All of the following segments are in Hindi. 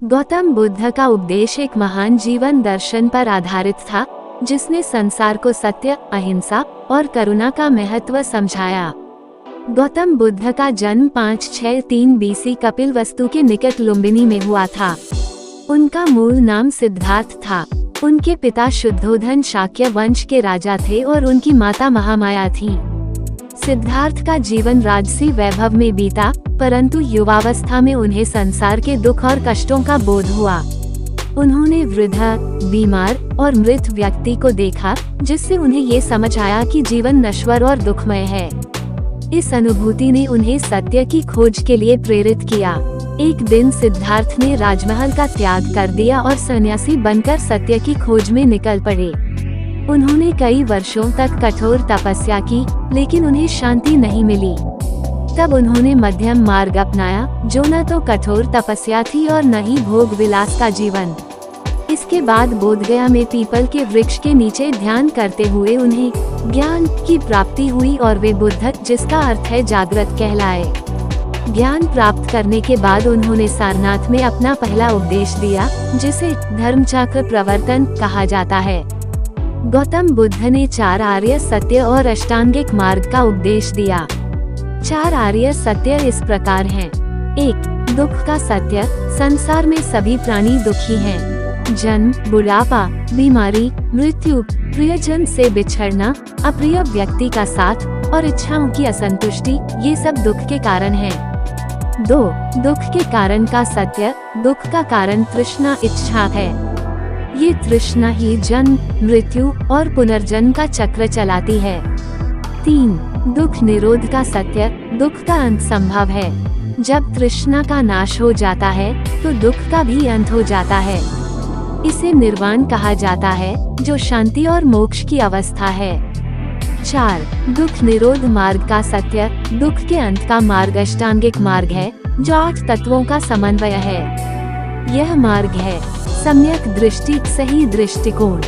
गौतम बुद्ध का उपदेश एक महान जीवन दर्शन पर आधारित था, जिसने संसार को सत्य, अहिंसा और करुणा का महत्व समझाया। गौतम बुद्ध का जन्म 563 बीसी कपिलवस्तु के निकट लुम्बिनी में हुआ था। उनका मूल नाम सिद्धार्थ था। उनके पिता शुद्धोधन शाक्य वंश के राजा थे और उनकी माता महामाया थी। सिद्धार्थ का जीवन राजसी वैभव में बीता, परंतु युवावस्था में उन्हें संसार के दुख और कष्टों का बोध हुआ। उन्होंने वृद्ध, बीमार और मृत व्यक्ति को देखा, जिससे उन्हें ये समझ आया कि जीवन नश्वर और दुखमय है। इस अनुभूति ने उन्हें सत्य की खोज के लिए प्रेरित किया। एक दिन सिद्धार्थ ने राजमहल का त्याग कर दिया और सन्यासी बनकर सत्य की खोज में निकल पड़े। उन्होंने कई वर्षों तक कठोर तपस्या की, लेकिन उन्हें शांति नहीं मिली। तब उन्होंने मध्यम मार्ग अपनाया, जो न तो कठोर तपस्या थी और न ही भोग विलास का जीवन। इसके बाद बोधगया में पीपल के वृक्ष के नीचे ध्यान करते हुए उन्हें ज्ञान की प्राप्ति हुई और वे बुद्ध, जिसका अर्थ है जागृत, कहलाए। ज्ञान प्राप्त करने के बाद उन्होंने सारनाथ में अपना पहला उपदेश दिया, जिसे धर्मचक्र प्रवर्तन कहा जाता है। गौतम बुद्ध ने 4 आर्य सत्य और अष्टांगिक मार्ग का उपदेश दिया। 4 आर्य सत्य इस प्रकार हैं। 1. दुख का सत्य। संसार में सभी प्राणी दुखी हैं। जन्म, बुढ़ापा, बीमारी, मृत्यु, प्रियजन से बिछड़ना, अप्रिय व्यक्ति का साथ और इच्छाओं की असंतुष्टि, ये सब दुख के कारण हैं। 2. दुख के कारण का सत्य। दुख का कारण तृष्णा, इच्छा है। ये तृष्णा ही जन्म, मृत्यु और पुनर्जन्म का चक्र चलाती है। 3. दुख निरोध का सत्य। दुख का अंत संभव है। जब तृष्णा का नाश हो जाता है, तो दुख का भी अंत हो जाता है। इसे निर्वाण कहा जाता है, जो शांति और मोक्ष की अवस्था है। 4. दुख निरोध मार्ग का सत्य। दुख के अंत का मार्ग अष्टांगिक मार्ग है, जो 8 तत्वों का समन्वय है। यह मार्ग है सम्यक दृष्टि, सही दृष्टिकोण,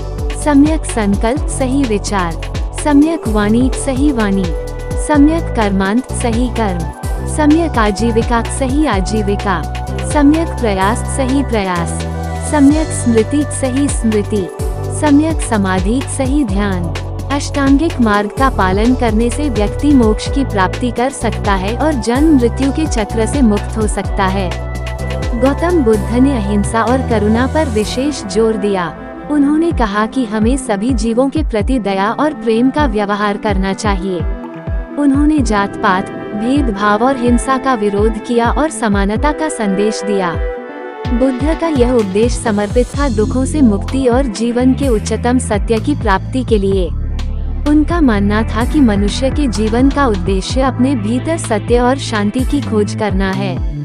सम्यक संकल्प, सही विचार, सम्यक वाणी, सही वाणी, सम्यक कर्मांत, सही कर्म, सम्यक आजीविका, सही आजीविका, सम्यक प्रयास, सही प्रयास, सम्यक स्मृति, सही स्मृति, सम्यक समाधि, सही ध्यान। अष्टांगिक मार्ग का पालन करने से व्यक्ति मोक्ष की प्राप्ति कर सकता है और जन्म मृत्यु के चक्र से मुक्त हो सकता है। गौतम बुद्ध ने अहिंसा और करुणा पर विशेष जोर दिया। उन्होंने कहा कि हमें सभी जीवों के प्रति दया और प्रेम का व्यवहार करना चाहिए। उन्होंने जात पात, भेदभाव और हिंसा का विरोध किया और समानता का संदेश दिया। बुद्ध का यह उपदेश समर्पित था दुखों से मुक्ति और जीवन के उच्चतम सत्य की प्राप्ति के लिए। उनका मानना था कि मनुष्य के जीवन का उद्देश्य अपने भीतर सत्य और शांति की खोज करना है।